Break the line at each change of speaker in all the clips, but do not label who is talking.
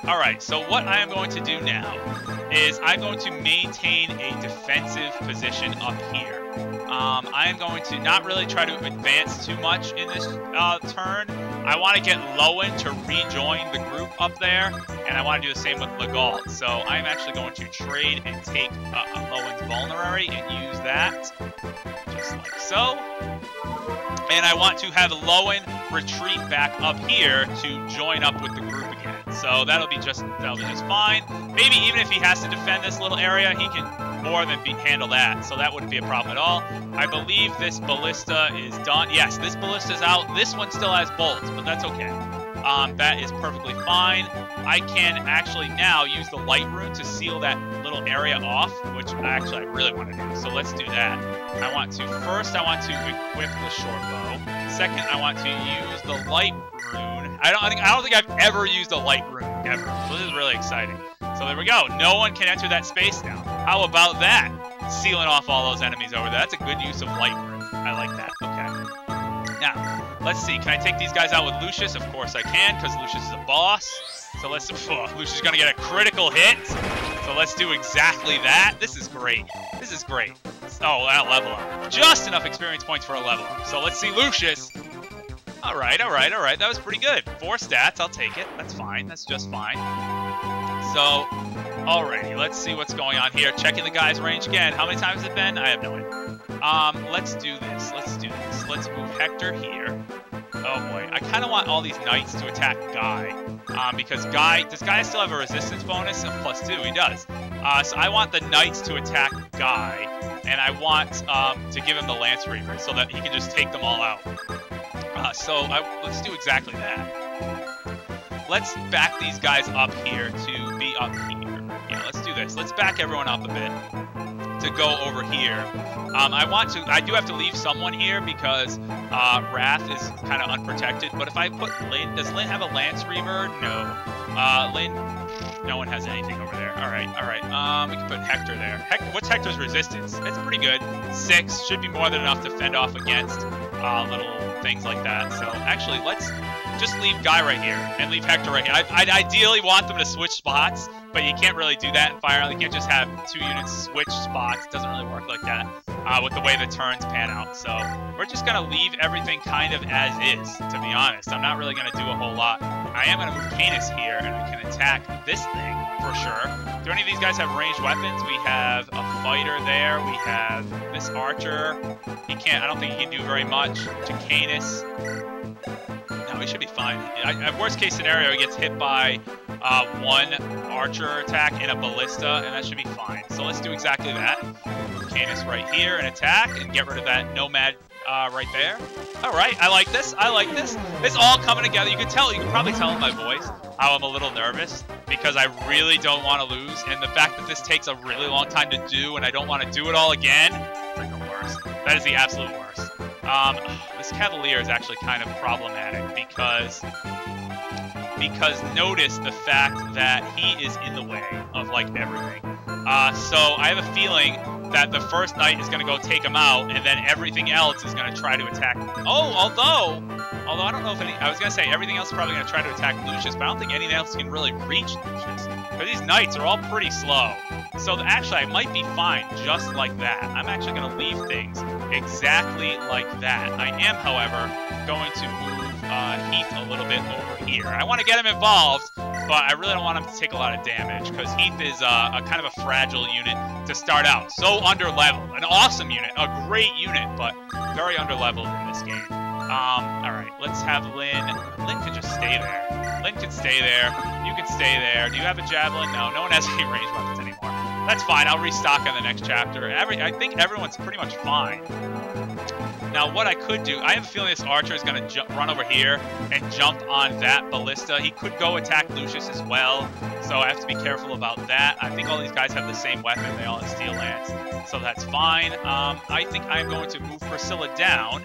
Alright, so what I am going to do now is I'm going to maintain a defensive position up here. I am going to not really try to advance too much in this turn. I want to get Lowen to rejoin the group up there, and I want to do the same with Legault. So I'm actually going to trade and take Lowen's Vulnerary and use that, just like so. And I want to have Lowen retreat back up here to join up with the group again. So that'll be just fine. Maybe even if he has to defend this little area, he can more than handle that. So that wouldn't be a problem at all. I believe this ballista is done. Yes, this ballista's out. This one still has bolts, but that's okay. That is perfectly fine. I can actually now use the light rune to seal that little area off, which I really want to do. So let's do that. First I want to equip the short bow. Second, I want to use the light rune. I don't think I've ever used a light rune ever. So this is really exciting. So there we go. No one can enter that space now. How about that? Sealing off all those enemies over there. That's a good use of light rune. I like that. Okay. Now, let's see. Can I take these guys out with Lucius? Of course I can, because Lucius is a boss. So let's... Lucius is going to get a critical hit. So let's do exactly that. This is great. This is great. Oh, that'll level up. Just enough experience points for a level up. So let's see Lucius. All right. That was pretty good. 4 stats. I'll take it. That's fine. That's just fine. So, alrighty. Let's see what's going on here. Checking the guy's range again. How many times has it been? I have no idea. Let's do this. Let's move Hector here. Oh boy, I kind of want all these knights to attack Guy, because does Guy still have a resistance bonus of +2? He does. So I want the knights to attack Guy, and I want to give him the Lance Reaver so that he can just take them all out. Let's do exactly that. Let's back these guys up here to be up here. Yeah, let's do this. Let's back everyone up a bit to go over here. I do have to leave someone here because Rath is kind of unprotected. But if I put Lynn, does Lynn have a Lance Reaver? No. Lynn, no one has anything over there. All right. We can put Hector there. What's Hector's resistance? It's pretty good. 6 should be more than enough to fend off against little things like that. So actually, let's just leave Guy right here and leave Hector right here. I'd ideally want them to switch spots, but you can't really do that in Fire Emblem. You can't just have 2 units switch spots. It doesn't really work like that with the way the turns pan out. So we're just going to leave everything kind of as is, to be honest. I'm not really going to do a whole lot. I am going to move Canis here, and I can attack this thing for sure. Do any of these guys have ranged weapons? We have a fighter there. We have this archer. I don't think he can do very much. To Canis. No, he should be fine. Worst case scenario, he gets hit by 1 archer attack and a ballista, and that should be fine. So let's do exactly that. Canis right here and attack and get rid of that nomad right there. All right, I like this. It's all coming together. You can probably tell in my voice how I'm a little nervous because I really don't want to lose, and the fact that this takes a really long time to do and I don't want to do it all again, freaking worst. That is the absolute worst. This Cavalier is actually kind of problematic because notice the fact that he is in the way of like everything. So I have a feeling that the first knight is going to go take him out, and then everything else is going to try to attack. Although I don't know if I was going to say everything else is probably going to try to attack Lucius, but I don't think anything else can really reach Lucius. But these knights are all pretty slow. So actually, I might be fine just like that. I'm actually going to leave things exactly like that. I am, however, going to move Heath a little bit over here. I want to get him involved, but I really don't want him to take a lot of damage because Heath is a kind of a fragile unit to start out. So under-leveled. An awesome unit. A great unit, but very under-leveled in this game. Alright, let's have Lynn. Lynn can just stay there. Lynn can stay there. You can stay there. Do you have a javelin? No, no one has any ranged weapons anymore. That's fine. I'll restock on the next chapter. I think everyone's pretty much fine. Now, what I could do, I have a feeling this archer is going to run over here and jump on that ballista. He could go attack Lucius as well, so I have to be careful about that. I think all these guys have the same weapon. They all have steel lance, so that's fine. I think I'm going to move Priscilla down,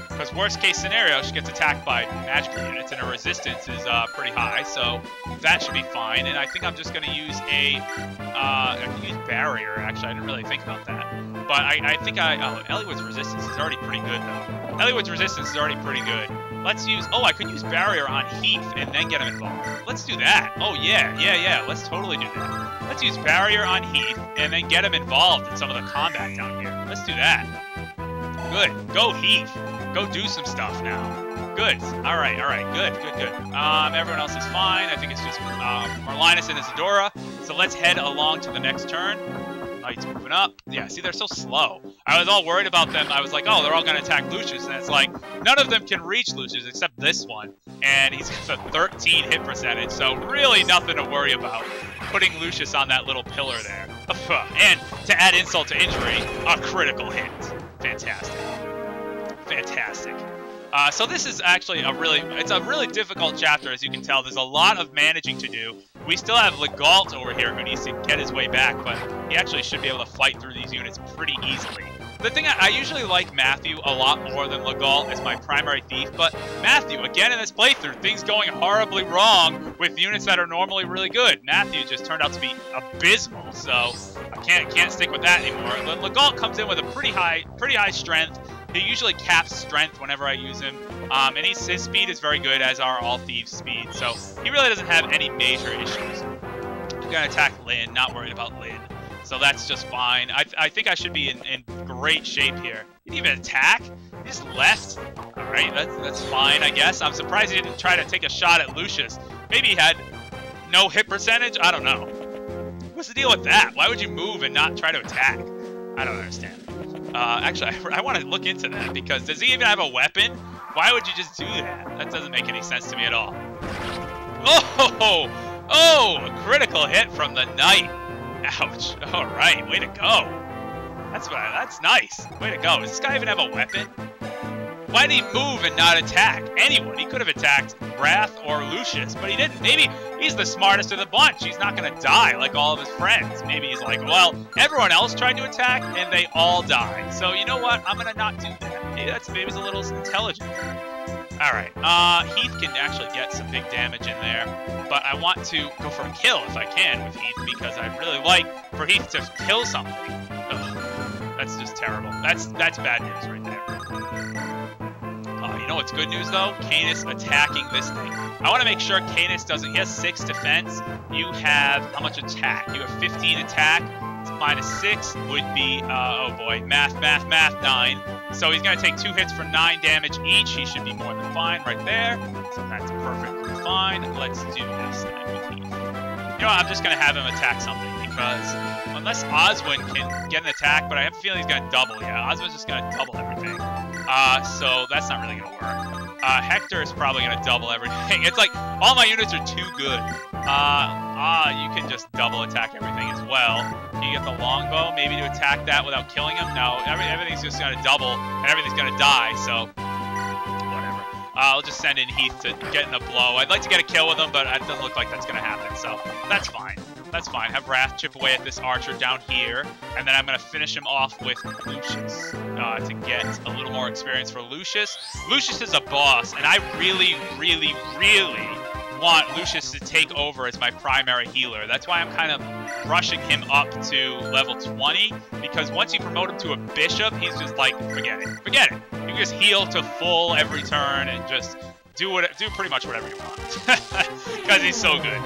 because worst case scenario, she gets attacked by magical units, and her resistance is pretty high, so that should be fine. And I think I'm just going to use I can use barrier, actually. I didn't really think about that. But I think Eliwood's resistance is already pretty good, though. Eliwood's resistance is already pretty good. Let's use... Oh, I could use Barrier on Heath and then get him involved. Let's do that. Oh, yeah. Let's totally do that. Let's use Barrier on Heath and then get him involved in some of the combat down here. Let's do that. Good. Go, Heath. Go do some stuff now. Good. All right. Good. Everyone else is fine. I think it's just Marlinus and Isadora. So let's head along to the next turn. Knights moving up. Yeah, see, they're so slow. I was all worried about them. I was like, oh, they're all going to attack Lucius. And it's like, none of them can reach Lucius except this one. And he's got a 13 hit percentage. So really nothing to worry about putting Lucius on that little pillar there. And to add insult to injury, a critical hit. Fantastic. So this is actually it's a really difficult chapter, as you can tell. There's a lot of managing to do. We still have Legault over here who needs to get his way back, but he actually should be able to fight through these units pretty easily. The thing, I usually like Matthew a lot more than Legault as my primary thief, but Matthew, again in this playthrough, things going horribly wrong with units that are normally really good. Matthew just turned out to be abysmal, so I can't stick with that anymore. But Legault comes in with a pretty high strength. He usually caps strength whenever I use him, and his speed is very good, as are all thieves' speed, so he really doesn't have any major issues. I'm going to attack Lynn, not worried about Lynn, so that's just fine. I think I should be in great shape here. He didn't even attack? He just left? Alright, that's fine, I guess. I'm surprised he didn't try to take a shot at Lucius. Maybe he had no hit percentage? I don't know. What's the deal with that? Why would you move and not try to attack? I don't understand. Actually, I want to look into that, because does he even have a weapon? Why would you just do that? That doesn't make any sense to me at all. Oh, a critical hit from the knight. Ouch. All right, way to go. That's nice. Way to go. Does this guy even have a weapon? Why did he move and not attack anyone? He could have attacked Rath or Lucius, but he didn't. Maybe he's the smartest of the bunch. He's not going to die like all of his friends. Maybe he's like, well, everyone else tried to attack, and they all died. So you know what? I'm going to not do that. Maybe he's a little intelligent. All right. Heath can actually get some big damage in there, but I want to go for a kill if I can with Heath, because I'd really like for Heath to kill something. Ugh, that's just terrible. That's bad news right there. You know what's good news, though? Canis attacking this thing. I want to make sure Canis doesn't... He has 6 defense. You have... How much attack? You have 15 attack. Minus 6 would be... oh, boy. Math, 9. So he's going to take 2 hits for 9 damage each. He should be more than fine right there. So that's perfectly fine. Let's do this then with Heath. You know what? I'm just going to have him attack something, because... Unless Oswin can get an attack, but I have a feeling he's going to double. Yeah, Oswin's just going to double everything. So that's not really going to work. Hector is probably going to double everything. It's like, all my units are too good. You can just double attack everything as well. Can you get the longbow, maybe to attack that without killing him? No, everything's just going to double, and everything's going to die, so... Whatever. I'll just send in Heath to get in a blow. I'd like to get a kill with him, but it doesn't look like that's going to happen, so that's fine. That's fine. Have Rath chip away at this archer down here, and then I'm going to finish him off with Lucius to get a little more experience for Lucius. Lucius is a boss, and I really want Lucius to take over as my primary healer. That's why I'm kind of rushing him up to level 20, because once you promote him to a bishop, he's just like, forget it. Forget it. You can just heal to full every turn and just do pretty much whatever you want, because he's so good.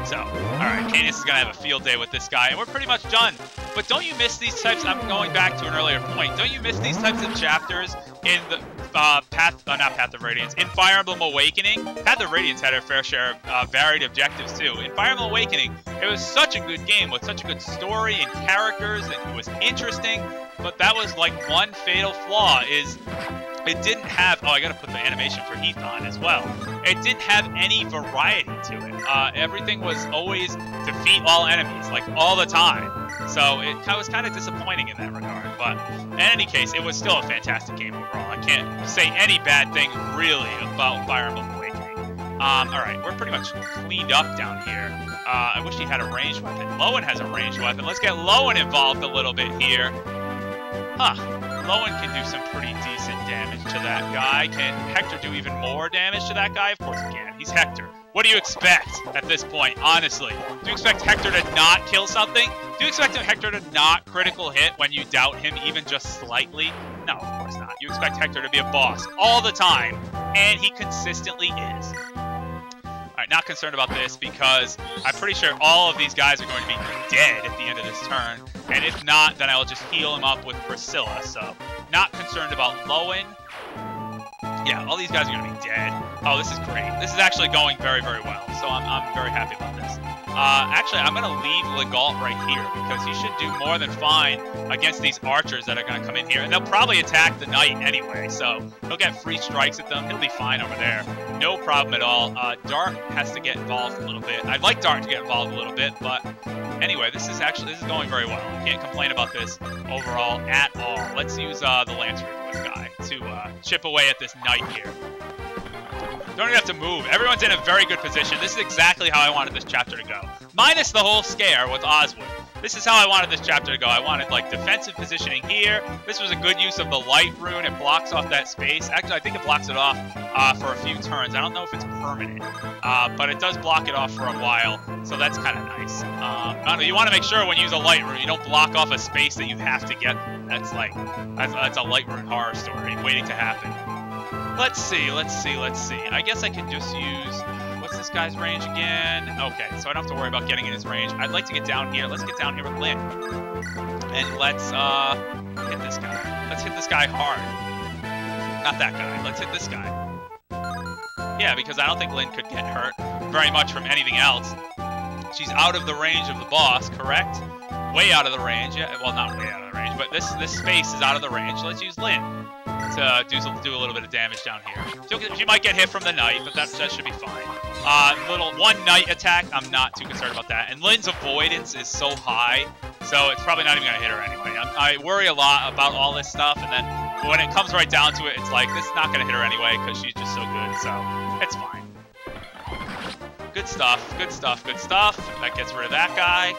So, alright, Canis is going to have a field day with this guy, and we're pretty much done. But don't you miss these types, I'm going back to an earlier point, don't you miss these types of chapters in the not Path of Radiance, in Fire Emblem Awakening? Path of Radiance had a fair share of varied objectives too. In Fire Emblem Awakening, it was such a good game with such a good story and characters, and it was interesting, but that was like one fatal flaw is... It didn't have... Oh, I gotta put the animation for Heath on as well. It didn't have any variety to it. Everything was always defeat all enemies, like all the time. So it was kind of disappointing in that regard. But in any case, it was still a fantastic game overall. I can't say any bad thing really about Fire Emblem Awakening. Alright, we're pretty much cleaned up down here. I wish he had a ranged weapon. Lowen has a ranged weapon. Let's get Lowen involved a little bit here. Huh. Lowen can do some pretty decent damage to that guy. Can Hector do even more damage to that guy? Of course he can. He's Hector. What do you expect at this point, honestly? Do you expect Hector to not kill something? Do you expect Hector to not critical hit when you doubt him even just slightly? No, of course not. You expect Hector to be a boss all the time, and he consistently is. Alright, not concerned about this because I'm pretty sure all of these guys are going to be dead at the end of this turn. And if not, then I will just heal him up with Priscilla. So, not concerned about Lowen. Yeah, all these guys are going to be dead. Oh, this is great. This is actually going very, very well. So I'm very happy about this. Actually, I'm going to leave Legault right here because he should do more than fine against these archers that are going to come in here. And they'll probably attack the knight anyway, so he'll get free strikes at them. He'll be fine over there. No problem at all. Dart has to get involved a little bit. I'd like Dart to get involved a little bit, but anyway, this is going very well. Can't complain about this overall at all. Let's use the Lance Ruthless guy to chip away at this knight here. Don't even have to move. Everyone's in a very good position. This is exactly how I wanted this chapter to go. Minus the whole scare with Oswin. This is how I wanted this chapter to go. I wanted, like, defensive positioning here. This was a good use of the light rune. It blocks off that space. Actually, I think it blocks it off for a few turns. I don't know if it's permanent, but it does block it off for a while, so that's kind of nice. You want to make sure when you use a light rune, you don't block off a space that you have to get. That's a light rune horror story waiting to happen. Let's see. I guess I can just use... What's this guy's range again? Okay, so I don't have to worry about getting in his range. I'd like to get down here. Let's get down here with Lynn. And let's hit this guy. Let's hit this guy hard. Not that guy. Let's hit this guy. Yeah, because I don't think Lynn could get hurt very much from anything else. She's out of the range of the boss, correct? Way out of the range. Yeah, well, not way out of the range, but this space is out of the range. Let's use Lynn to do a little bit of damage down here. She might get hit from the knight, but that should be fine. Little one knight attack, I'm not too concerned about that. And Lynn's avoidance is so high, so it's probably not even going to hit her anyway. I worry a lot about all this stuff, and then when it comes right down to it, it's like, this is not going to hit her anyway, because she's just so good, so it's fine. Good stuff, good stuff, good stuff. That gets rid of that guy.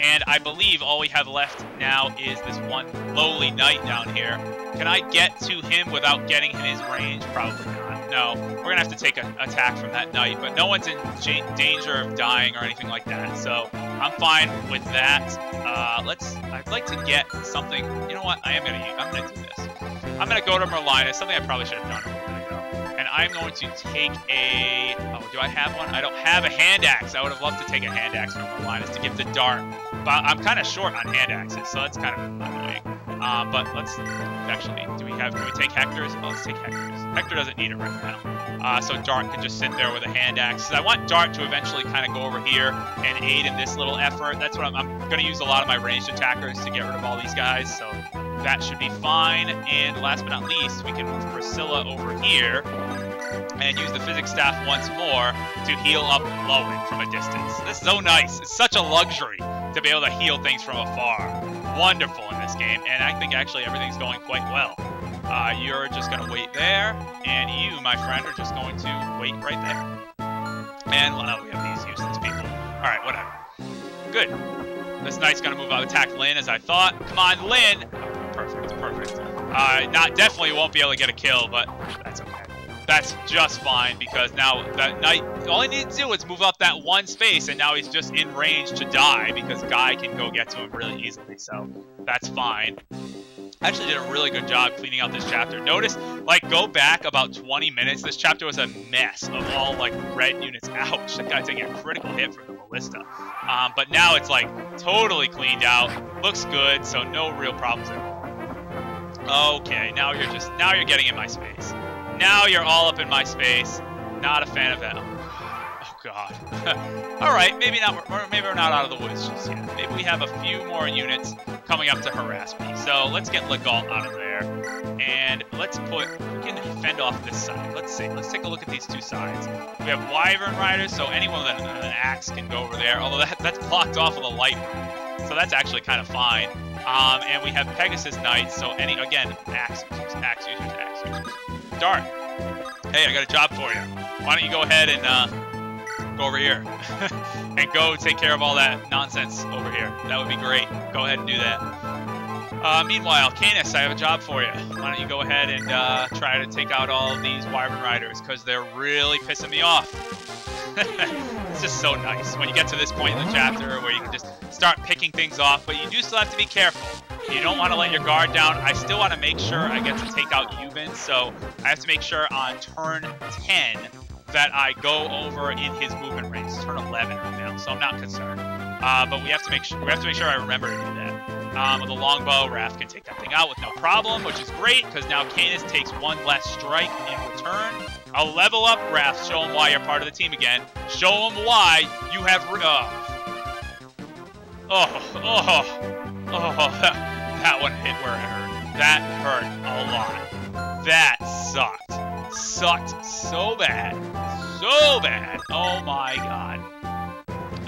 And I believe all we have left now is this one lowly knight down here. Can I get to him without getting in his range? Probably not. No, we're going to have to take an attack from that knight, but no one's in danger of dying or anything like that, so I'm fine with that. I'd like to get something. You know what? I'm going to do this. I'm going to go to Merlinus, something I probably should have done a little bit ago. And I'm going to take a... Oh, do I have one? I don't have a hand axe. I would have loved to take a hand axe from Merlinus to give the dart. But I'm kind of short on hand axes, so that's kind of annoying. But let's... Actually, can we take Hector's? Oh, let's take Hector's. Hector doesn't need it right now. So Dart can just sit there with a hand axe. I want Dart to eventually kind of go over here and aid in this little effort. That's what I'm going to use a lot of my ranged attackers to get rid of all these guys, so that should be fine. And last but not least, we can move Priscilla over here and use the physics staff once more to heal up Lowen from a distance. This is so nice. It's such a luxury to be able to heal things from afar. Wonderful in this game, and I think actually everything's going quite well. You're just going to wait there, and you, my friend, are just going to wait right there. And well, we have these useless people. Alright, whatever. Good. This knight's going to move out, attack Lynn as I thought. Come on, Lynn! Perfect, perfect. Definitely won't be able to get a kill, but that's okay. That's just fine, because now that knight, all he needs to do is move up that one space, and now he's just in range to die, because Guy can go get to him really easily, so that's fine. Actually did a really good job cleaning out this chapter. Notice, like, go back about 20 minutes, this chapter was a mess of all, like, red units. Ouch, that guy's taking a critical hit from the ballista. But now it's, like, totally cleaned out, looks good, so no real problems at all. Okay, now you're getting in my space. Now you're all up in my space. Not a fan of that. Oh god. Alright, maybe we're not out of the woods just yet. Maybe we have a few more units coming up to harass me. So let's get Legault out of there. And we can fend off this side. Let's see. Let's take a look at these two sides. We have Wyvern Riders, so anyone with an axe can go over there. Although that's blocked off with a light rune. So that's actually kind of fine. And we have Pegasus Knights, so again, axe users. Dart, hey, I got a job for you. Why don't you go ahead and go over here and go take care of all that nonsense over here. That would be great. Go ahead and do that. Meanwhile, Canis, I have a job for you. Why don't you go ahead and try to take out all of these Wyvern Riders, because they're really pissing me off. It's just so nice when you get to this point in the chapter where you can just start picking things off, but you do still have to be careful. You don't want to let your guard down. I still want to make sure I get to take out Euban, so I have to make sure on turn 10 that I go over in his movement range. It's turn 11 right now, so I'm not concerned. But we have to make sure I remember to do that. With a longbow, Rath can take that thing out with no problem, which is great because now Canis takes one less strike in return. I'll level up Rath, show him why you're part of the team again. Show him why you have. That one hit where it hurt. That hurt a lot. That sucked. Sucked so bad. So bad. Oh my god.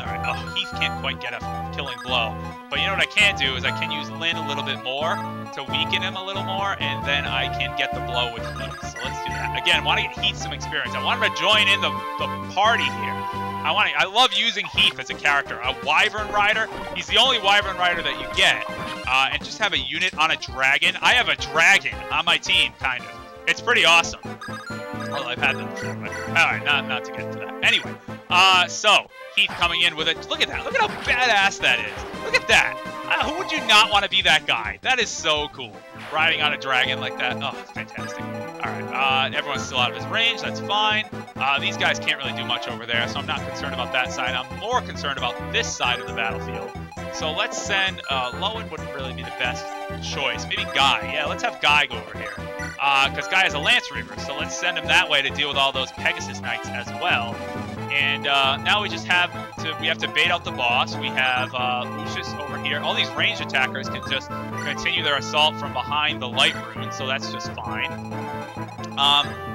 Alright, oh, Heath can't quite get a killing blow. But you know what I can do is I can use Lynn a little bit more to weaken him a little more, and then I can get the blow with Heath. So let's do that. Again, I want to get Heath some experience. I want him to join in the party here. I love using Heath as a character. A Wyvern Rider, he's the only Wyvern Rider that you get. And just have a unit on a dragon. I have a dragon on my team, kind of. It's pretty awesome. Well, I've had them before, but alright, not to get into that. Anyway, so Heath coming in with it. Look at that. Look at how badass that is. Look at that. Who would you not want to be that guy? That is so cool. Riding on a dragon like that. Oh, fantastic. Alright, everyone's still out of his range. That's fine. These guys can't really do much over there, so I'm not concerned about that side. I'm more concerned about this side of the battlefield. So let's send, Lowen wouldn't really be the best choice. Maybe Guy. Yeah, let's have Guy go over here. Because Guy is a Lance Reaver, so let's send him that way to deal with all those Pegasus Knights as well. And now we just have to bait out the boss. We have Lucius over here. All these ranged attackers can just continue their assault from behind the light rune, so that's just fine.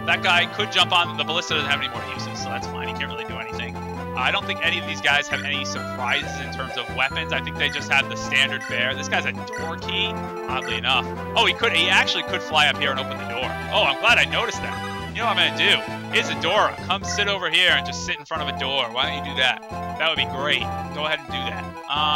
That guy could jump on. The ballista doesn't have any more uses, so that's fine. He can't really do anything. I don't think any of these guys have any surprises in terms of weapons. I think they just have the standard bear. This guy's a door key, oddly enough. Oh, he actually could fly up here and open the door. Oh, I'm glad I noticed that. You know what I'm going to do? Isadora, come sit over here and just sit in front of a door. Why don't you do that? That would be great. Go ahead and do that.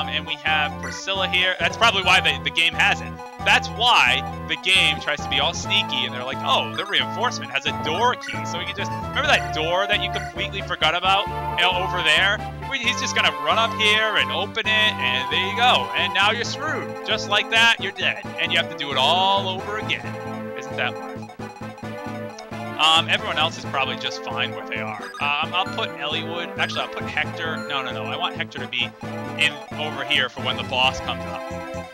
And we have Priscilla here. That's probably why the game has it. That's why the game tries to be all sneaky, and they're like, oh, the reinforcement has a door key. So we can just, remember that door that you completely forgot about over there? He's just going to run up here and open it, and there you go. And now you're screwed. Just like that, you're dead. And you have to do it all over again. Isn't that wonderful? Everyone else is probably just fine where they are. I'll put Eliwood. Actually, I'll put Hector. No. I want Hector to be in over here for when the boss comes up.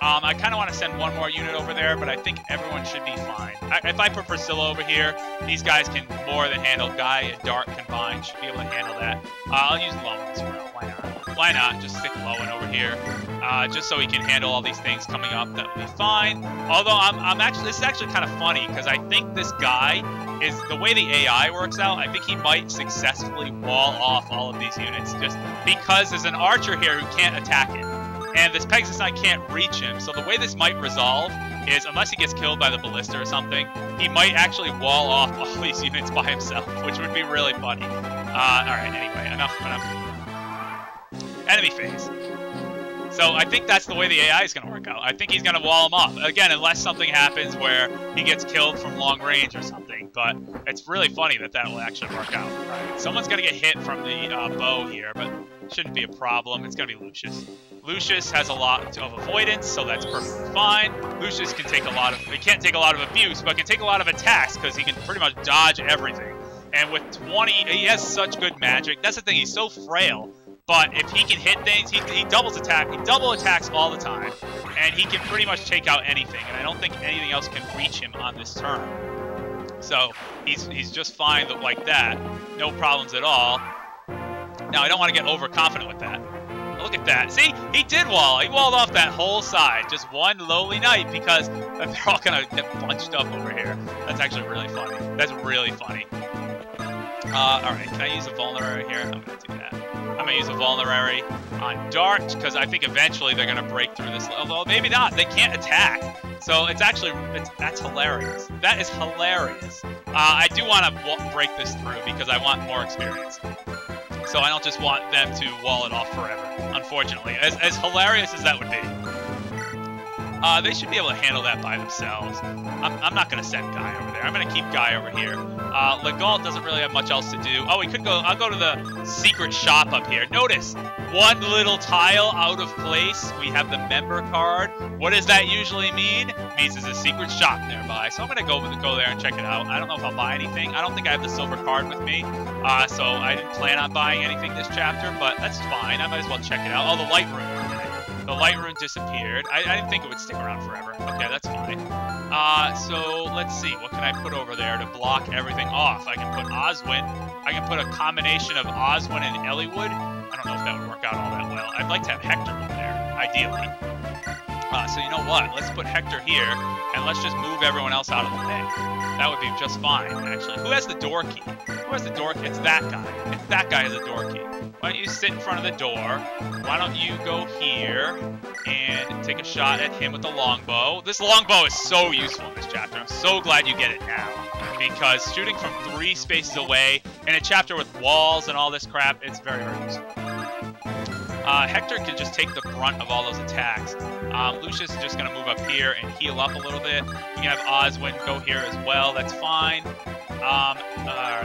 I kind of want to send one more unit over there, but I think everyone should be fine. If I put Priscilla over here, these guys can more than handle Guy and Dart combined. Should be able to handle that. I'll use Lowen as well. Why not? Why not? Just stick Lowen over here, just so he can handle all these things coming up. That would be fine. Although this is actually kind of funny because I think this guy is the way the AI works out. I think he might successfully wall off all of these units just because there's an archer here who can't attack it, and this Pegasus Knight can't reach him. So the way this might resolve is, unless he gets killed by the ballista or something, he might actually wall off all these units by himself, which would be really funny. Alright, anyway, enough. Enemy phase. So I think that's the way the AI is going to work out. I think he's going to wall him off. Again, unless something happens where he gets killed from long range or something. But it's really funny that will actually work out. Right. Someone's going to get hit from the bow here, but it shouldn't be a problem. It's going to be Lucius. Lucius has a lot of avoidance, so that's perfectly fine. Lucius can take he can't take a lot of abuse, but can take a lot of attacks because he can pretty much dodge everything. And with 20, he has such good magic. That's the thing, he's so frail. But if he can hit things, he double attacks all the time, and he can pretty much take out anything. And I don't think anything else can reach him on this turn. So he's just fine like that, no problems at all. Now I don't want to get overconfident with that. Look at that. See, he did wall. He walled off that whole side, just one lowly knight, because they're all gonna get bunched up over here. That's actually really funny. That's really funny. All right, can I use a vulnerary here? I'm gonna do that. I'm going to use a vulnerary on Dart, because I think eventually they're going to break through this. Although, maybe not. They can't attack. So it's actually, that's hilarious. That is hilarious. I do want to break this through, because I want more experience. So I don't just want them to wall it off forever, unfortunately. As hilarious as that would be. They should be able to handle that by themselves. I'm not going to send Guy over there. I'm going to keep Guy over here. Legault doesn't really have much else to do. Oh, we could go. I'll go to the secret shop up here. Notice, one little tile out of place. We have the member card. What does that usually mean? It means there's a secret shop nearby. So I'm going to go there and check it out. I don't know if I'll buy anything. I don't think I have the silver card with me. So I didn't plan on buying anything this chapter, but that's fine. I might as well check it out. Oh, the light room. The light rune disappeared. I didn't think it would stick around forever. Okay, that's fine. So let's see. What can I put over there to block everything off? I can put Oswin. I can put a combination of Oswin and Eliwood. I don't know if that would work out all that well. I'd like to have Hector over there, ideally. So you know what? Let's put Hector here, and let's just move everyone else out of the way. That would be just fine, actually. Who has the door key? Who has the door key? It's that guy. It's that guy has the door key. Why don't you sit in front of the door? Why don't you go here and take a shot at him with the longbow? This longbow is so useful in this chapter. I'm so glad you get it now. Because shooting from 3 spaces away in a chapter with walls and all this crap, it's very, very useful. Hector can just take the brunt of all those attacks. Lucius is just going to move up here and heal up a little bit. You can have Oswin go here as well. That's fine.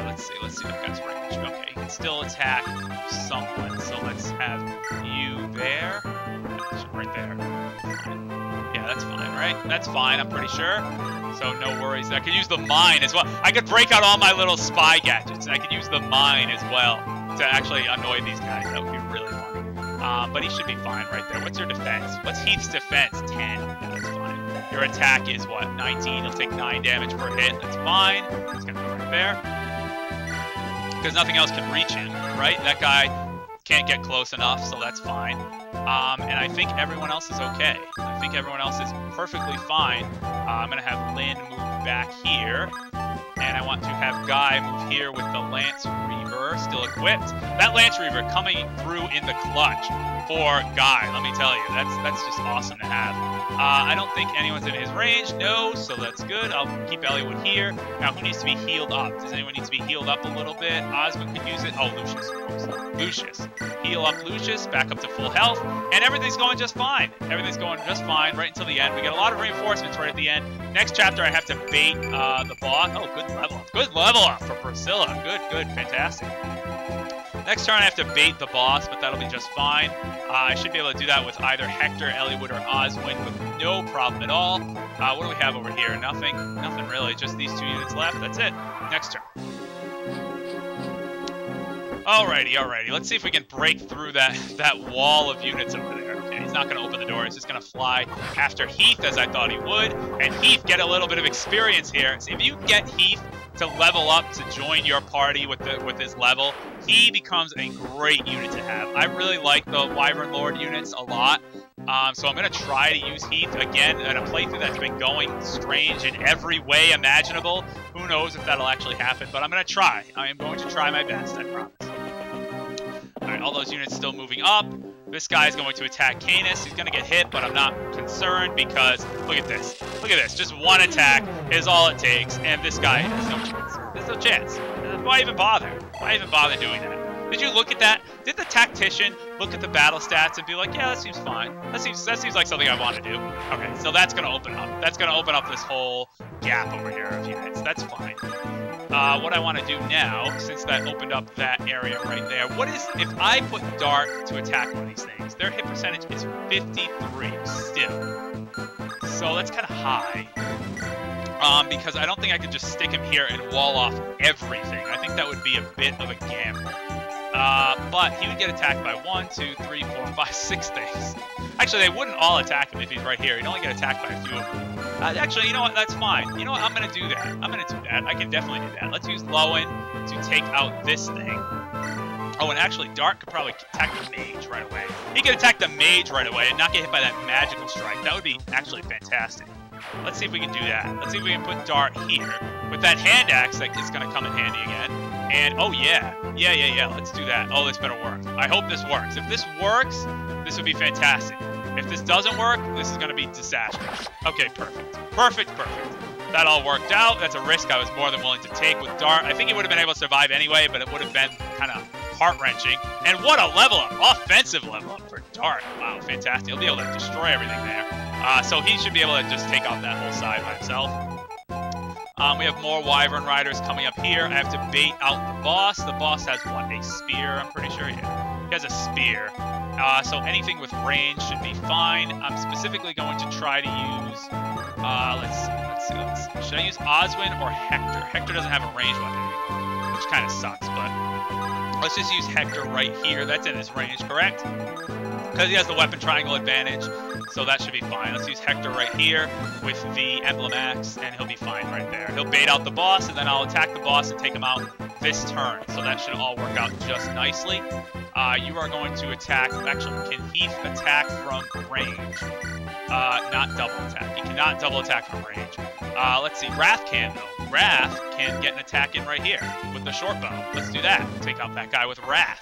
Let's see if that guy's range. Okay, he can still attack someone. So let's have you there. Right there. Yeah, that's fine, right? That's fine, I'm pretty sure. So no worries. I could use the mine as well. I could break out all my little spy gadgets, and I could use the mine as well to actually annoy these guys. That would be really funny. But he should be fine right there. What's your defense? What's Heath's defense? 10. Yeah, that's fine. Your attack is what? 19. He'll take 9 damage per hit. That's fine. He's gonna go right there. Because nothing else can reach him, right? That guy can't get close enough, so that's fine. And I think everyone else is okay. I think everyone else is perfectly fine. I'm gonna have Lynn move back here. And I want to have Guy move here with the Lance Reaver still equipped. That Lance Reaver coming through in the clutch for Guy, let me tell you. That's just awesome to have. I don't think anyone's in his range. No, so that's good. I'll keep Eliwood here. Now, who needs to be healed up? Does anyone need to be healed up a little bit? Oswin could use it. Oh, Lucius, of course. Lucius. Heal up Lucius, back up to full health, and everything's going just fine. Everything's going just fine right until the end. We get a lot of reinforcements right at the end. Next chapter, I have to bait the boss. Oh, good level up. Good level up for Priscilla. Good, fantastic. Next turn, I have to bait the boss, but that'll be just fine. I should be able to do that with either Hector, Eliwood, or Oswin with no problem at all. What do we have over here? Nothing really. Just these 2 units left. That's it. Next turn. Alrighty. Let's see if we can break through that wall of units over there. Okay, he's not going to open the door. He's just going to fly after Heath, as I thought he would. And Heath get a little bit of experience here. So if you get Heath to level up to join your party with his level, he becomes a great unit to have. I really like the Wyvern Lord units a lot. So I'm going to try to use Heath again in a playthrough that's been going strange in every way imaginable. Who knows if that'll actually happen, but I'm going to try. I am going to try my best, I promise. Alright, all those units still moving up. This guy is going to attack Canis. He's going to get hit, but I'm not concerned because, look at this. Look at this. Just one attack is all it takes, and this guy has no chance. There's no chance. Why even bother? Why even bother doing that? Did you look at that? Did the tactician look at the battle stats and be like, yeah, that seems fine. That seems like something I want to do. Okay, so that's going to open up. That's going to open up this whole gap over here of units. That's fine. What I want to do now, since that opened up that area right there, what is, if I put Dart to attack one of these things, their hit percentage is 53 still. So that's kind of high. Because I don't think I could just stick him here and wall off everything. I think that would be a bit of a gamble. But he would get attacked by 1, 2, 3, 4, 5, 6 things. Actually, they wouldn't all attack him if he's right here. He'd only get attacked by a few of them. Actually, you know what? That's fine. You know what? I'm going to do that. I'm going to do that. I can definitely do that. Let's use Lowen to take out this thing. Oh, and actually, Dart could probably attack the mage right away. He could attack the mage right away and not get hit by that magical strike. That would be actually fantastic. Let's see if we can do that. Let's see if we can put Dart here with that hand axe that is going to come in handy again. And, oh, yeah. Let's do that. Oh, this better work. I hope this works. If this works, this would be fantastic. If this doesn't work, this is going to be disastrous. Okay, perfect. Perfect. That all worked out. That's a risk I was more than willing to take with Dart. I think he would have been able to survive anyway, but it would have been kind of heart-wrenching. And what a level up. Offensive level up for Dart. Wow, fantastic. He'll be able to destroy everything there. So he should be able to just take off that whole side by himself. We have more Wyvern Riders coming up here. I have to bait out the boss. The boss has, what, a spear, I'm pretty sure? Yeah, he has a spear. So anything with range should be fine. I'm specifically going to try to use, let's see. Should I use Oswin or Hector? Hector doesn't have a ranged weapon, which kind of sucks, but let's just use Hector right here. That's in his range, correct? Because he has the weapon triangle advantage, so that should be fine. Let's use Hector right here with the Emblem Axe, and he'll be fine right there. He'll bait out the boss, and then I'll attack the boss and take him out this turn. So that should all work out just nicely. You are going to attack, actually, can Heath attack from range? Not double attack. He cannot double attack from range. Let's see, Rath can though. Wrath can get an attack in right here with the short bow. Let's do that. Take out that guy with Wrath.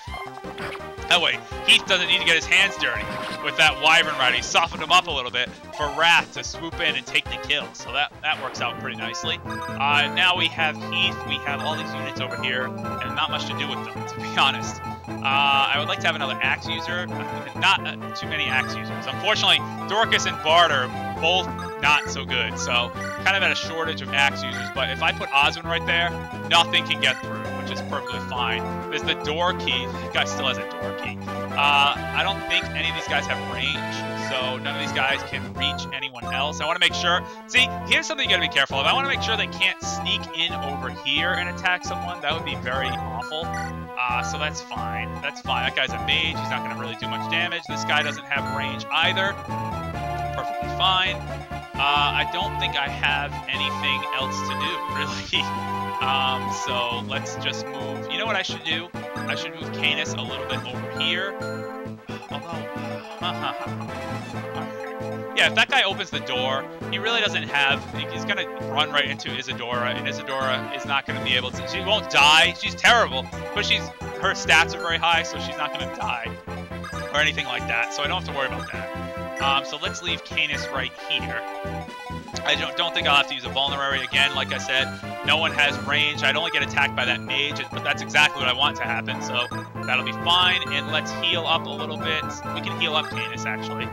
That way, Heath doesn't need to get his hands dirty with that Wyvern Rider. He softened him up a little bit for Wrath to swoop in and take the kill. So that works out pretty nicely. Now we have Heath. We have all these units over here, and not much to do with them, to be honest. I would like to have another axe user. Not too many axe users. Unfortunately, Dorcas and Bard are both not so good, so kind of at a shortage of axe users. But if I put Oswin right there, nothing can get through, which is perfectly fine. There's the door key. The guy still has a door key. I don't think any of these guys have range, so none of these guys can reach anyone else. I want to make sure. See, here's something you got to be careful of. I want to make sure they can't sneak in over here and attack someone. That would be very awful. So that's fine. That's fine. That guy's a mage. He's not going to really do much damage. This guy doesn't have range either. Perfectly fine. I don't think I have anything else to do, really. So let's just move. You know what I should do? I should move Canis a little bit over here. Although, yeah, if that guy opens the door, he really doesn't have. He's gonna run right into Isadora, and Isadora is not gonna be able to. She won't die. She's terrible, but her stats are very high, so she's not gonna die or anything like that. So I don't have to worry about that. So let's leave Canis right here. I don't think I'll have to use a vulnerary again. Like I said, no one has range. I'd only get attacked by that mage, but that's exactly what I want to happen, so that'll be fine. And let's heal up a little bit. We can heal up Canis, actually.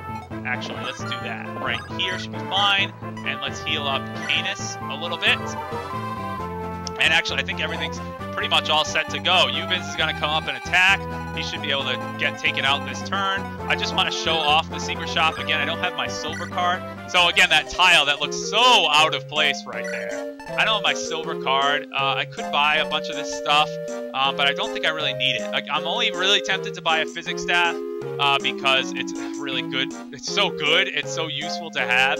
Actually, let's do that. Right here should be fine. And let's heal up Canis a little bit. And actually, I think everything's pretty much all set to go. Ubins is going to come up and attack. He should be able to get taken out this turn. I just want to show off the secret shop. Again, I don't have my silver card. So again, that tile, that looks so out of place right there. I don't have my silver card. I could buy a bunch of this stuff, but I don't think I really need it. Like, I'm only really tempted to buy a physics staff because it's really good. It's so good. It's so useful to have.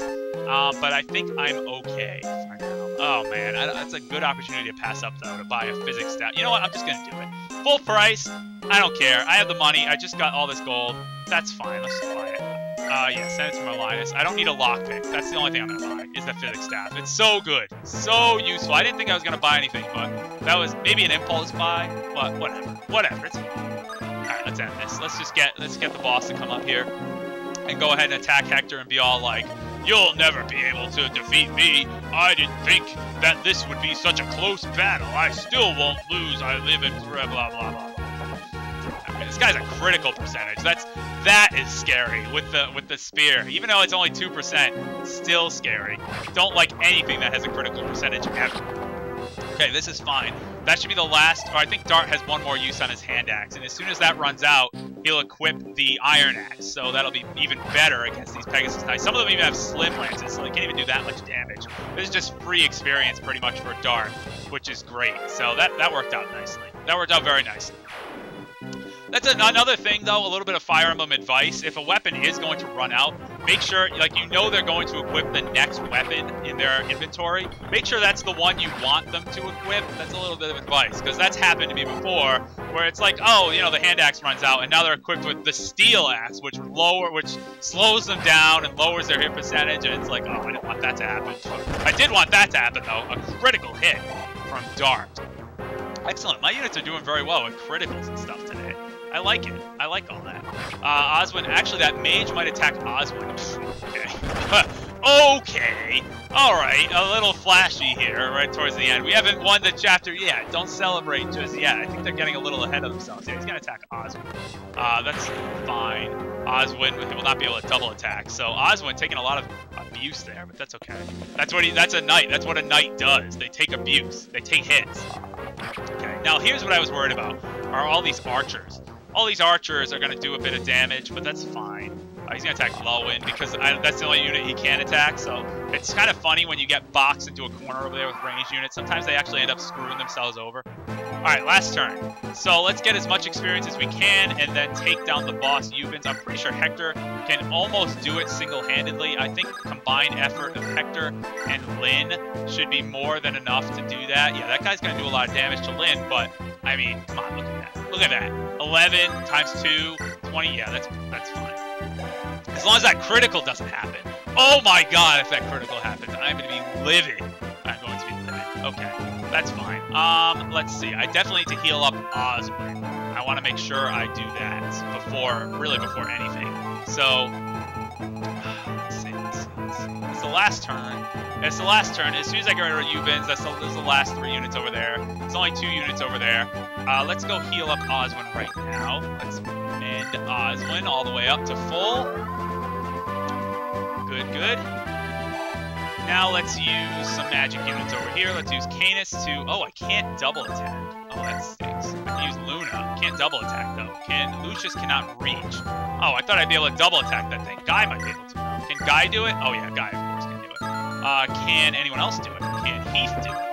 But I think I'm okay for now. Oh man, that's a good opportunity to pass up though, to buy a physics staff. You know what? I'm just gonna do it. Full price. I don't care. I have the money. I just got all this gold. That's fine. Let's just buy it. Yeah, send it to Linus. I don't need a lockpick. That's the only thing I'm gonna buy, is the physics staff. It's so good. So useful. I didn't think I was gonna buy anything, but that was maybe an impulse buy, but whatever. Whatever, it's fine. Alright, let's end this. Let's get the boss to come up here and go ahead and attack Hector and be all like, "You'll never be able to defeat me. I didn't think that this would be such a close battle. I still won't lose. I live in blah, blah, blah, blah." I mean, this guy's a critical percentage. That is scary with the spear. Even though it's only 2%, still scary. Don't like anything that has a critical percentage ever. Okay, this is fine. That should be the last, or I think Dart has one more use on his hand axe, and as soon as that runs out, he'll equip the iron axe, so that'll be even better against these Pegasus Knights. Some of them even have slim lances, so they can't even do that much damage. This is just free experience pretty much for Dart, which is great. So that worked out nicely. That worked out very nicely. That's another thing, though, a little bit of Fire Emblem advice. If a weapon is going to run out, make sure, like, you know they're going to equip the next weapon in their inventory. Make sure that's the one you want them to equip. That's a little bit of advice, because that's happened to me before, where it's like, oh, you know, the hand axe runs out, and now they're equipped with the steel axe, which slows them down and lowers their hit percentage, and it's like, oh, I didn't want that to happen. I did want that to happen, though. A critical hit from Dart. Excellent. My units are doing very well with criticals and stuff today. I like it. I like all that. Oswin, actually, that mage might attack Oswin. Okay. Okay. Alright, a little flashy here right towards the end. We haven't won the chapter yet. Don't celebrate just yet. I think they're getting a little ahead of themselves. Yeah, he's going to attack Oswin. That's fine. Oswin, he will not be able to double attack. So Oswin taking a lot of abuse there, but that's okay. That's a knight. That's what a knight does. They take abuse. They take hits. Okay, now here's what I was worried about, are all these archers. All these archers are going to do a bit of damage, but that's fine. He's going to attack Eliwood because that's the only unit he can attack, so it's kind of funny when you get boxed into a corner over there with ranged units. Sometimes they actually end up screwing themselves over. Alright, last turn. So let's get as much experience as we can and then take down the boss Ubins. I'm pretty sure Hector can almost do it single-handedly. I think combined effort of Hector and Lyn should be more than enough to do that. Yeah, that guy's going to do a lot of damage to Lyn, but, I mean, come on, look at that. Look at that. 11 times 2, 20. Yeah, that's fine. As long as that critical doesn't happen. Oh my god, if that critical happens, I'm going to be livid. I'm going to be livid. Okay, that's fine. Let's see. I definitely need to heal up Oswin. I want to make sure I do that before anything. So, let's see. It's the last turn. It's the last turn. As soon as I get rid of Ubins, there's the last 3 units over there. There's only 2 units over there. Let's go heal up Oswin right now. Let's mend Oswin all the way up to full. Good. Now let's use some magic units over here. Let's use Canis to... Oh, I can't double attack. Oh, that stinks. I can use Luna. Can't double attack, though. Lucius cannot reach. Oh, I thought I'd be able to double attack that thing. Guy might be able to. Can Guy do it? Oh, yeah, Guy, of course, can do it. Can anyone else do it? Can Heath do it?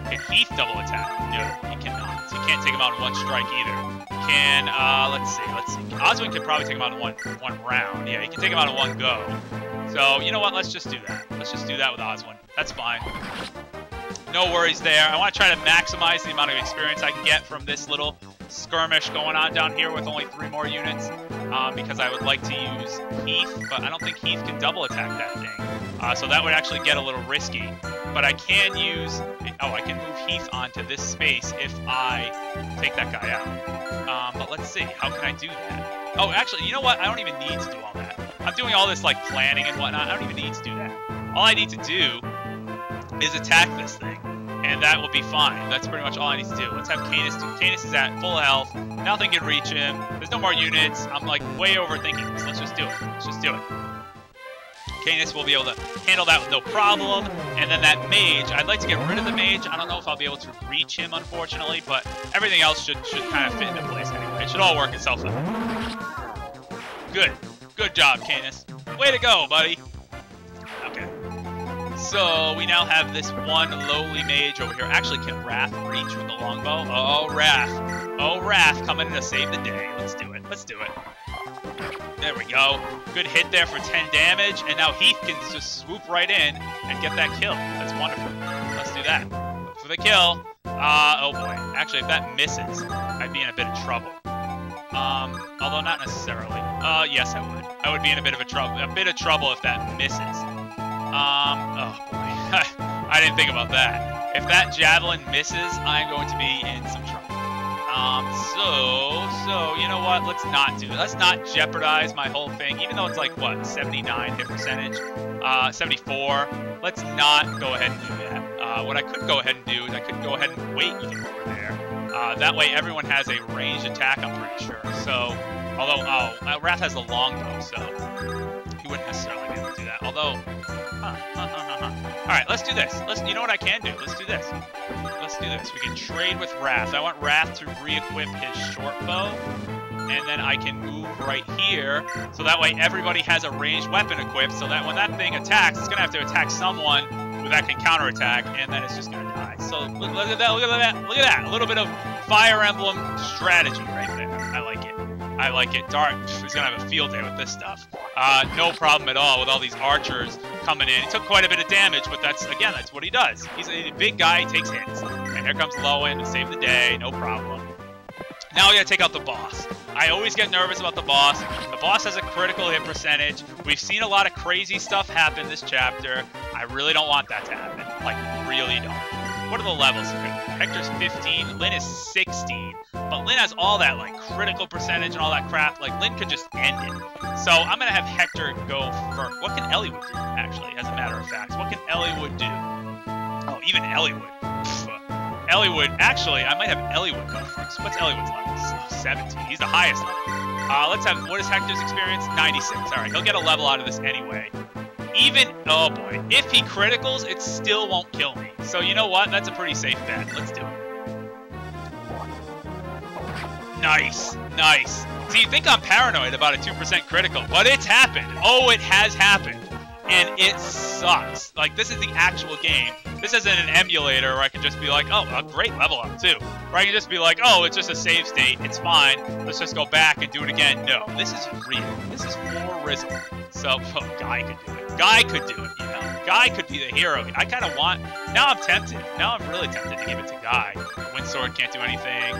Can Heath double attack? No, he cannot. So he can't take him out in 1 strike either. Can, let's see. Oswin can probably take him out in one round. Yeah, he can take him out in 1 go. So, you know what? Let's just do that. Let's just do that with Oswin. That's fine. No worries there. I want to try to maximize the amount of experience I can get from this little skirmish going on down here with only 3 more units. Because I would like to use Heath, but I don't think Heath can double attack that thing. So that would actually get a little risky. But I can use... Oh, I can move Heath onto this space if I take that guy out. But let's see. How can I do that? Oh, actually, you know what? I don't even need to do all that. I'm doing all this, like, planning and whatnot. I don't even need to do that. All I need to do is attack this thing, and that will be fine. That's pretty much all I need to do. Let's have Canis do. Canis is at full health. Nothing can reach him. There's no more units. I'm, like, way overthinking this. Let's just do it. Let's just do it. Canis will be able to handle that with no problem. And then that mage, I'd like to get rid of the mage. I don't know if I'll be able to reach him, unfortunately, but everything else should kind of fit into place anyway. It should all work itself out. Good. Good job, Canis. Way to go, buddy. Okay. So, we now have this one lowly mage over here. Actually, can Rath reach with the longbow? Oh, Rath. Oh, Rath coming in to save the day. Let's do it. Let's do it. There we go. Good hit there for 10 damage. And now Heath can just swoop right in and get that kill. That's wonderful. Let's do that. Look for the kill. Oh boy. Actually, if that misses, I'd be in a bit of trouble. Although not necessarily. Yes, I would. I would be in a bit of trouble if that misses. Oh boy. I didn't think about that. If that javelin misses, I'm going to be in some trouble. So, you know what? Let's not do that. Let's not jeopardize my whole thing, even though it's like, what, 79 hit percentage? 74. Let's not go ahead and do that. What I could go ahead and do is I could go ahead and wait even over there. That way everyone has a ranged attack, I'm pretty sure. So, although, Rath has the longbow, so he wouldn't necessarily be able to do that. Although, Alright, let's do this. You know what I can do? Let's do this. Let's do this. We can trade with Rath. I want Rath to re-equip his short bow, and then I can move right here, so that way everybody has a ranged weapon equipped, so that when that thing attacks, it's going to have to attack someone that can counterattack, and then it's just going to die. So look at that, look at that, look at that. A little bit of Fire Emblem strategy right there. I like it. I like it. Dark is going to have a field day with this stuff. No problem at all with all these archers coming in. He took quite a bit of damage, but that's what he does. He's a big guy, he takes hits. And here comes Lowen to save the day, no problem. Now we gotta take out the boss. I always get nervous about the boss. The boss has a critical hit percentage. We've seen a lot of crazy stuff happen this chapter. I really don't want that to happen. Like, really don't. what are the levels here? Hector's 15, Lyn is 16, but Lyn has all that, like, critical percentage and all that crap. Like, Lyn could just end it. So I'm gonna have Hector go first. What can Eliwood do, actually, as a matter of fact? What can Eliwood do? Oh, even Eliwood. Eliwood, actually, I might have Eliwood go first. What's Eliwood's level? 17. He's the highest level. Let's have, what is Hector's experience? 96. All right, he'll get a level out of this anyway. Even, oh boy, if he criticals, it still won't kill me. So you know what? That's a pretty safe bet. Let's do it. Nice, nice. So you think I'm paranoid about a 2% critical, but it's happened. Oh, it has happened. And it sucks. Like, this is the actual game. This isn't an emulator where I can just be like, oh, a great level up too. Where I can just be like, oh, it's just a save state. It's fine. Let's just go back and do it again. No, this is real. This is for Rizzle. So, oh, Guy could do it. Guy could do it, you know. Guy could be the hero. I kind of want... Now I'm tempted. Now I'm really tempted to give it to Guy. Windsword can't do anything.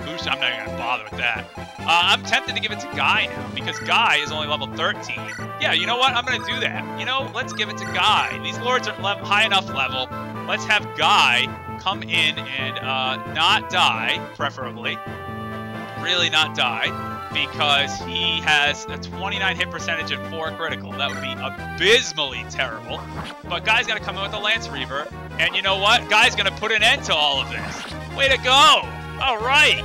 Lucia, I'm not even going to bother with that. I'm tempted to give it to Guy now, because Guy is only level 13. Yeah, you know what? I'm going to do that. You know, let's give it to Guy. These lords are high enough level. Let's have Guy come in and not die, preferably. Really not die. Because he has a 29 hit percentage and 4 critical. That would be abysmally terrible. But Guy's going to come in with the Lance Reaver. And you know what? Guy's going to put an end to all of this. Way to go! All right!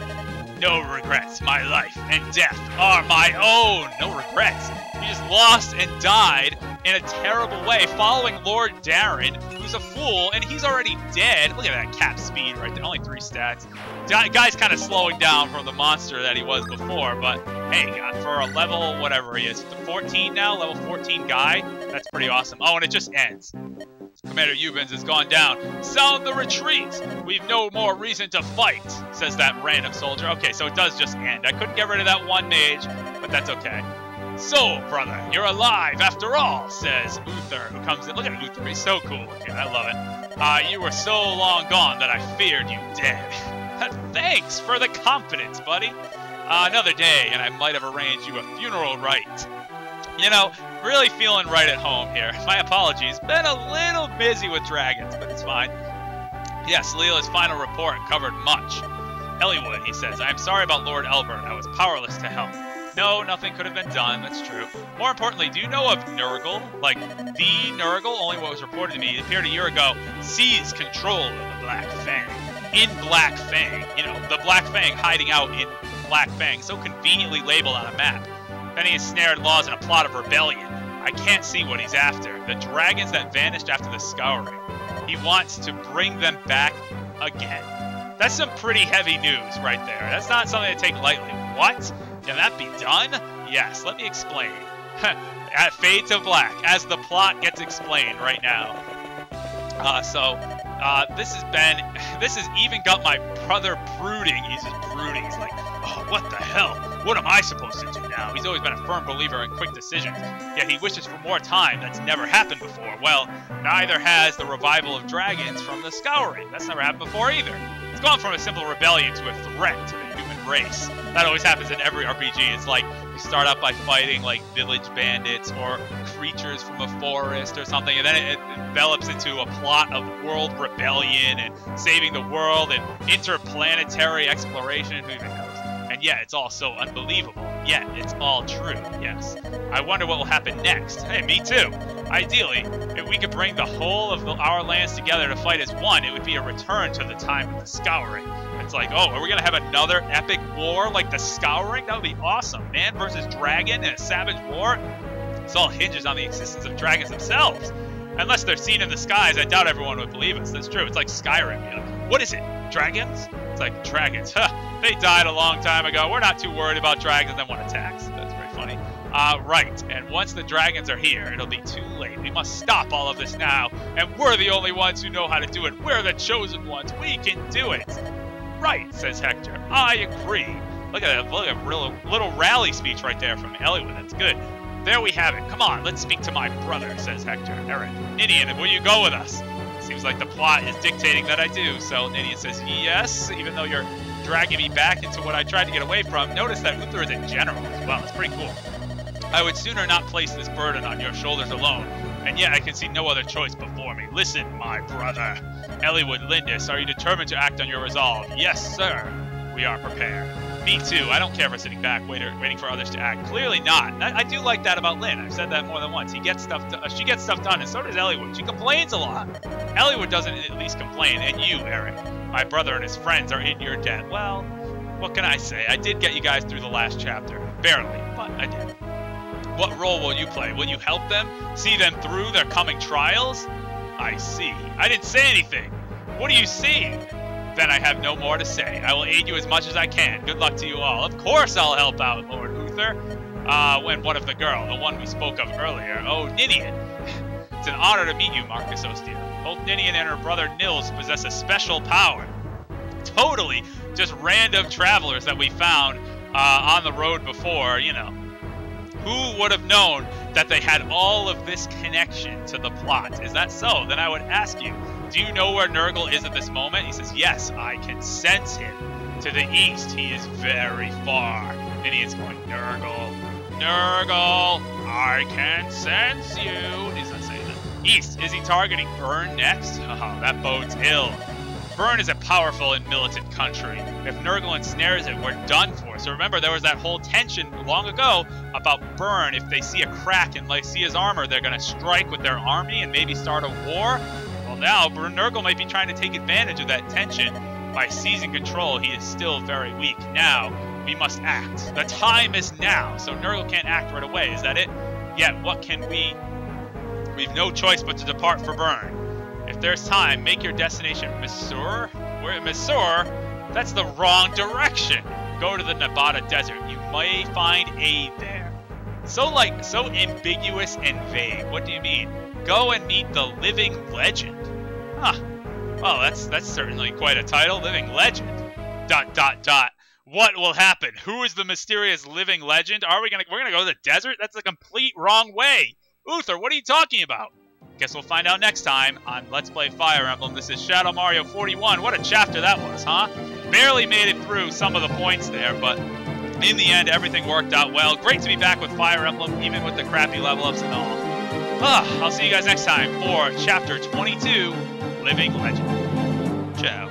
No regrets. My life and death are my own. No regrets. He just lost and died in a terrible way, following Lord Darren, who's a fool, and he's already dead. Look at that cap speed right there. Only 3 stats. Guy's kind of slowing down from the monster that he was before, but hey, for a level, whatever he is, 14 now, level 14 Guy, that's pretty awesome. Oh, and it just ends. Commander Eubens has gone down. Sound the retreat! We've no more reason to fight, says that random soldier. Okay, so it does just end. I couldn't get rid of that one mage, but that's okay. So, brother, you're alive after all, says Uther, who comes in. Look at Uther, he's so cool looking. I love it. You were so long gone that I feared you dead. Thanks for the confidence, buddy. Another day, and I might have arranged you a funeral rite. You know, really feeling right at home here. My apologies. Been a little busy with dragons, but it's fine. Yes, Leela's final report covered much. Eliwood, he says, I am sorry about Lord Elbert. I was powerless to help. No, nothing could have been done. That's true. More importantly, do you know of Nurgle? Like, the Nurgle? Only what was reported to me. It appeared a year ago. Seized control of the Black Fang. In Black Fang. You know, the Black Fang hiding out in Black Fang. So conveniently labeled on a map. Then he has snared laws in a plot of rebellion. I can't see what he's after. The dragons that vanished after the scouring. He wants to bring them back again. That's some pretty heavy news right there. That's not something to take lightly. What? Can that be done? Yes, let me explain. Fade to black, as the plot gets explained right now. This has even got my brother brooding. He's just brooding. He's like, oh, what the hell? What am I supposed to do now? He's always been a firm believer in quick decisions, yet he wishes for more time. That's never happened before. Well, neither has the revival of dragons from the Scouring. That's never happened before either. It's gone from a simple rebellion to a threat to the human race. That always happens in every RPG. It's like you start out by fighting like village bandits or creatures from a forest or something, and then it develops into a plot of world rebellion and saving the world and interplanetary exploration. Who even knows? And yeah, it's all so unbelievable. Yet it's all true, yes. I wonder what will happen next. Hey, me too. Ideally, if we could bring the whole of our lands together to fight as one, it would be a return to the time of the Scouring. It's like, oh, are we going to have another epic war like the Scouring? That would be awesome. Man versus dragon in a savage war? This all hinges on the existence of dragons themselves. Unless they're seen in the skies, I doubt everyone would believe us. That's true. It's like Skyrim. You're like, what is it? Dragons? It's like, dragons. Huh. They died a long time ago. We're not too worried about dragons and one attacks. That's very funny. Right. And once the dragons are here, it'll be too late. We must stop all of this now. And we're the only ones who know how to do it. We're the chosen ones. We can do it. Right, says Hector. I agree. Look at that. Look at a little rally speech right there from Eliwood. That's good. There we have it. Come on, let's speak to my brother, says Hector. Eric, Ninian, will you go with us? Seems like the plot is dictating that I do. So Ninian says yes, even though you're dragging me back into what I tried to get away from. Notice that Uther is a general as well. It's pretty cool. I would sooner not place this burden on your shoulders alone. and yet I can see no other choice before me. Listen, my brother. Eliwood, Lindis, are you determined to act on your resolve? Yes, sir. We are prepared. Me too. I don't care for sitting back, waiting for others to act. Clearly not. I do like that about Lynn. I've said that more than once. She gets stuff done, and so does Eliwood. She complains a lot. Eliwood doesn't at least complain, and you, Eric, my brother and his friends are in your debt. Well, what can I say? I did get you guys through the last chapter. Barely, but I did. What role will you play? Will you help them? See them through their coming trials? I see. I didn't say anything. What do you see? Then I have no more to say. I will aid you as much as I can. Good luck to you all. Of course I'll help out, Lord Uther. When one of the girl, the one we spoke of earlier. Oh, Ninian. It's an honor to meet you, Marcus Ostia. Both Ninian and her brother Nils possess a special power. Totally just random travelers that we found on the road before, you know. Who would have known that they had all of this connection to the plot? Is that so? Then I would ask you, do you know where Nurgle is at this moment? He says, yes, I can sense him. To the east, he is very far. Then he is going, Nurgle, Nurgle, I can sense you. He's not saying that. East, is he targeting Burn next? Oh, that bodes ill. Burn is a powerful and militant country. If Nurgle ensnares it, we're done for. So remember, there was that whole tension long ago about Burn. If they see a crack in Lycia's armor, they're going to strike with their army and maybe start a war. Well, now, Nurgle might be trying to take advantage of that tension. By seizing control, he is still very weak. Now, we must act. The time is now, so Nurgle can't act right away. Is that it? Yet, what can we... We've no choice but to depart for Burn. If there's time, make your destination Missour. Where Missour? That's the wrong direction. Go to the Nevada desert. You may find aid there. So ambiguous and vague. What do you mean? Go and meet the living legend. Huh. Well, that's certainly quite a title. Living legend. ... What will happen? Who is the mysterious living legend? We're gonna go to the desert? That's the complete wrong way. Uther, what are you talking about? Guess we'll find out next time on Let's Play Fire Emblem. This is Shadow Mario 41. What a chapter that was, huh? Barely made it through some of the points there, but in the end, everything worked out well. Great to be back with Fire Emblem, even with the crappy level ups and all. I'll see you guys next time for Chapter 22, Living Legend. Ciao.